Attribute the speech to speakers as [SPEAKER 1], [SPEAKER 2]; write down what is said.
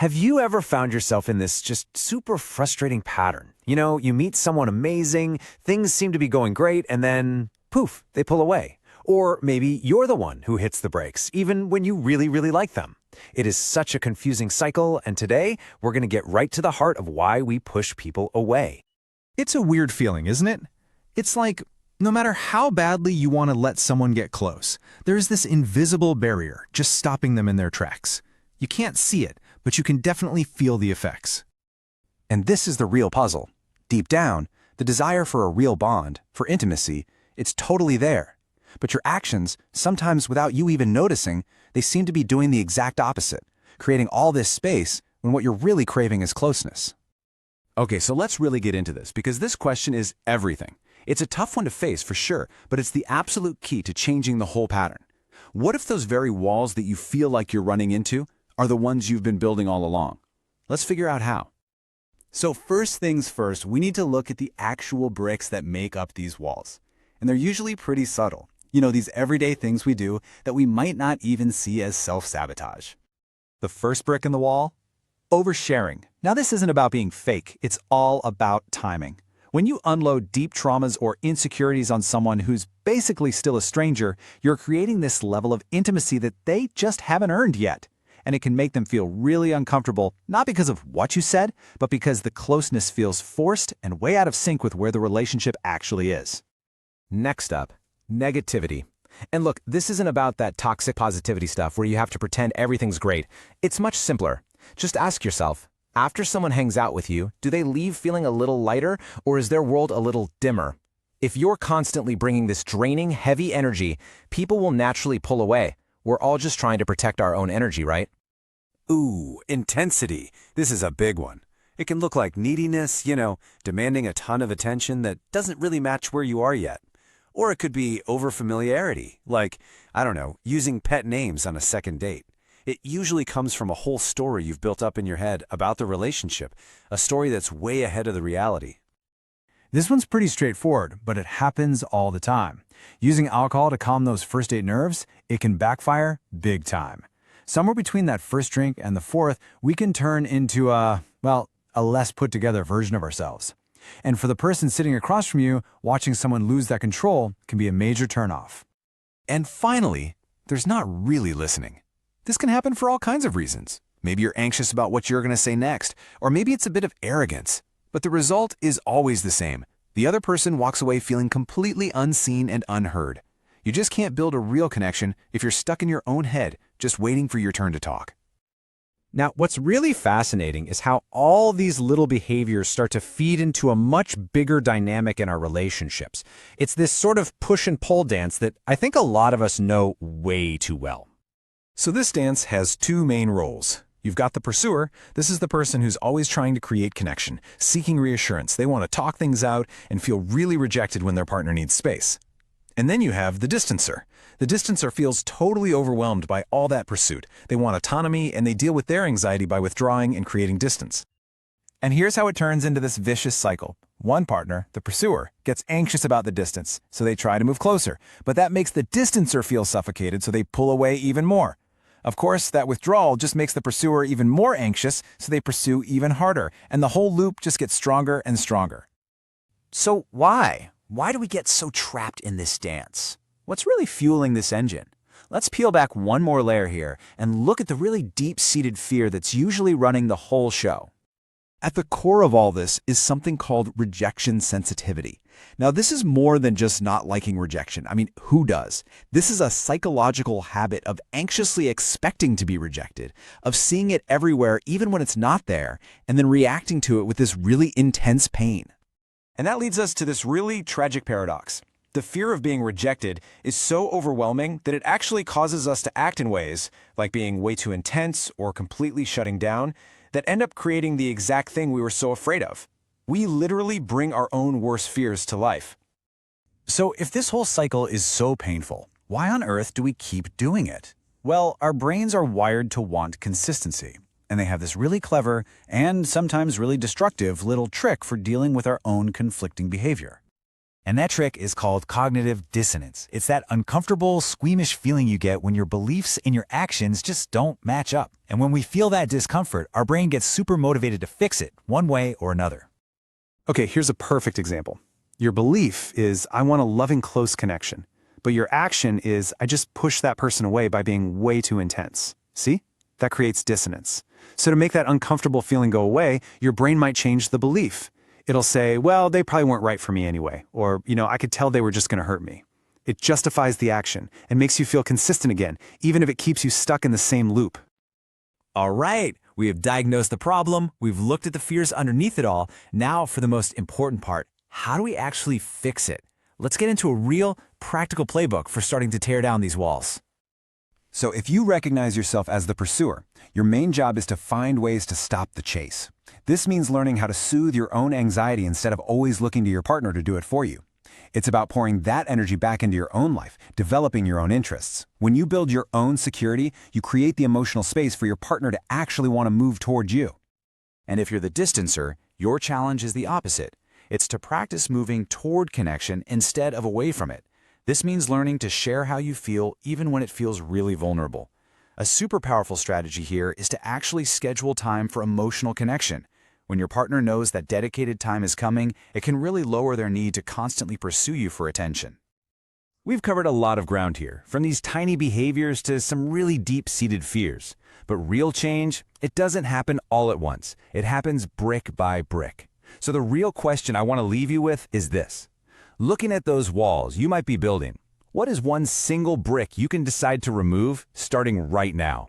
[SPEAKER 1] Have you ever found yourself in this just super frustrating pattern? You meet someone amazing, things seem to be going great, and then, poof, they pull away. Or maybe you're the one who hits the brakes, even when you really, really like them. It is such a confusing cycle, and today we're going to get right to the heart of why we push people away.
[SPEAKER 2] It's a weird feeling, isn't it? It's like, no matter how badly you want to let someone get close, there's this invisible barrier just stopping them in their tracks. You can't see it, but you can definitely feel the effects.
[SPEAKER 3] And this is the real puzzle. Deep down, the desire for a real bond, for intimacy, it's totally there. But your actions, sometimes without you even noticing, they seem to be doing the exact opposite, creating all this space when what you're really craving is closeness.
[SPEAKER 4] Okay, so let's really get into this, because this question is everything. It's a tough one to face for sure, but it's the absolute key to changing the whole pattern. What if those very walls that you feel like you're running into are the ones you've been building all along? Let's figure out how. So first things first, we need to look at the actual bricks that make up these walls. And they're usually pretty subtle. These everyday things we do that we might not even see as self-sabotage.
[SPEAKER 3] The first brick in the wall? Oversharing. Now this isn't about being fake, it's all about timing. When you unload deep traumas or insecurities on someone who's basically still a stranger, you're creating this level of intimacy that they just haven't earned yet. And it can make them feel really uncomfortable, not because of what you said, but because the closeness feels forced and way out of sync with where the relationship actually is.
[SPEAKER 1] Next up, negativity. And look, this isn't about that toxic positivity stuff where you have to pretend everything's great. It's much simpler. Just ask yourself, after someone hangs out with you, do they leave feeling a little lighter, or is their world a little dimmer? If you're constantly bringing this draining, heavy energy, people will naturally pull away. We're all just trying to protect our own energy, right?
[SPEAKER 4] Ooh, intensity. This is a big one. It can look like neediness, demanding a ton of attention that doesn't really match where you are yet. Or it could be overfamiliarity, like, using pet names on a second date. It usually comes from a whole story you've built up in your head about the relationship, a story that's way ahead of the reality.
[SPEAKER 2] This one's pretty straightforward, but it happens all the time. Using alcohol to calm those first date nerves, it can backfire big time. Somewhere between that first drink and the fourth, we can turn into a less put-together version of ourselves. And for the person sitting across from you, watching someone lose that control can be a major turnoff.
[SPEAKER 3] And finally, there's not really listening. This can happen for all kinds of reasons. Maybe you're anxious about what you're going to say next, or maybe it's a bit of arrogance. But the result is always the same. The other person walks away feeling completely unseen and unheard. You just can't build a real connection if you're stuck in your own head, just waiting for your turn to talk.
[SPEAKER 1] Now, what's really fascinating is how all these little behaviors start to feed into a much bigger dynamic in our relationships. It's this sort of push and pull dance that I think a lot of us know way too well.
[SPEAKER 2] So this dance has two main roles. You've got the pursuer. This is the person who's always trying to create connection, seeking reassurance. They want to talk things out and feel really rejected when their partner needs space. And then you have the distancer. The distancer feels totally overwhelmed by all that pursuit. They want autonomy, and they deal with their anxiety by withdrawing and creating distance. And here's how it turns into this vicious cycle. One partner, the pursuer, gets anxious about the distance, so they try to move closer. But that makes the distancer feel suffocated, so they pull away even more. Of course, that withdrawal just makes the pursuer even more anxious, so they pursue even harder. And the whole loop just gets stronger and stronger.
[SPEAKER 3] So why? Why do we get so trapped in this dance? What's really fueling this engine? Let's peel back one more layer here and look at the really deep-seated fear that's usually running the whole show. At the core of all this is something called rejection sensitivity. Now, this is more than just not liking rejection. I mean, who does? This is a psychological habit of anxiously expecting to be rejected, of seeing it everywhere even when it's not there, and then reacting to it with this really intense pain. And that leads us to this really tragic paradox. The fear of being rejected is so overwhelming that it actually causes us to act in ways, like being way too intense or completely shutting down, that end up creating the exact thing we were so afraid of. We literally bring our own worst fears to life. So if this whole cycle is so painful, why on earth do we keep doing it? Well, our brains are wired to want consistency. And they have this really clever and sometimes really destructive little trick for dealing with our own conflicting behavior. And that trick is called cognitive dissonance. It's that uncomfortable, squeamish feeling you get when your beliefs and your actions just don't match up. And when we feel that discomfort, our brain gets super motivated to fix it, one way or another.
[SPEAKER 2] Okay, here's a perfect example. Your belief is, I want a loving, close connection. But your action is, I just push that person away by being way too intense. See? That creates dissonance. So to make that uncomfortable feeling go away, your brain might change the belief. It'll say, well, they probably weren't right for me anyway. Or, I could tell they were just going to hurt me. It justifies the action and makes you feel consistent again, even if it keeps you stuck in the same loop.
[SPEAKER 3] All right, we have diagnosed the problem. We've looked at the fears underneath it all. Now for the most important part, how do we actually fix it? Let's get into a real, practical playbook for starting to tear down these walls.
[SPEAKER 4] So if you recognize yourself as the pursuer, your main job is to find ways to stop the chase. This means learning how to soothe your own anxiety instead of always looking to your partner to do it for you. It's about pouring that energy back into your own life, developing your own interests. When you build your own security, you create the emotional space for your partner to actually want to move towards you.
[SPEAKER 3] And if you're the distancer, your challenge is the opposite. It's to practice moving toward connection instead of away from it. This means learning to share how you feel even when it feels really vulnerable. A super powerful strategy here is to actually schedule time for emotional connection. When your partner knows that dedicated time is coming, it can really lower their need to constantly pursue you for attention.
[SPEAKER 1] We've covered a lot of ground here, from these tiny behaviors to some really deep-seated fears. But real change, it doesn't happen all at once. It happens brick by brick. So the real question I want to leave you with is this. Looking at those walls you might be building, what is one single brick you can decide to remove starting right now?